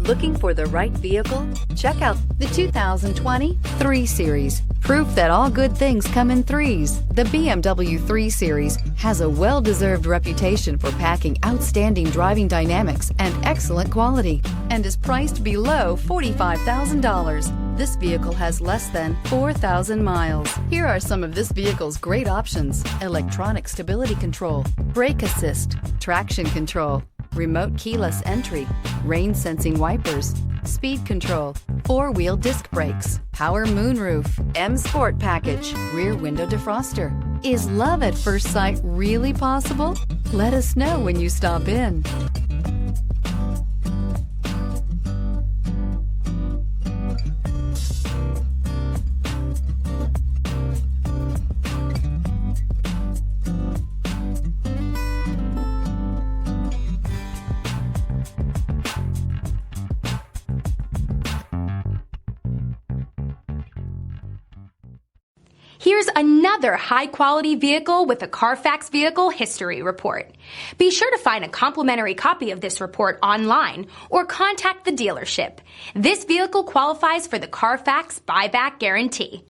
Looking for the right vehicle? Check out the 2020 3 Series. Proof that all good things come in threes. The BMW 3 Series has a well-deserved reputation for packing outstanding driving dynamics and excellent quality, and is priced below $45,000. This vehicle has less than 4,000 miles. Here are some of this vehicle's great options: electronic stability control, brake assist, traction control, remote keyless entry, rain sensing wipers, speed control, 4-wheel disc brakes, power moonroof, M Sport package, rear window defroster. Is love at first sight really possible? Let us know when you stop in. Here's another high-quality vehicle with a Carfax Vehicle History Report. Be sure to find a complimentary copy of this report online or contact the dealership. This vehicle qualifies for the Carfax Buyback Guarantee.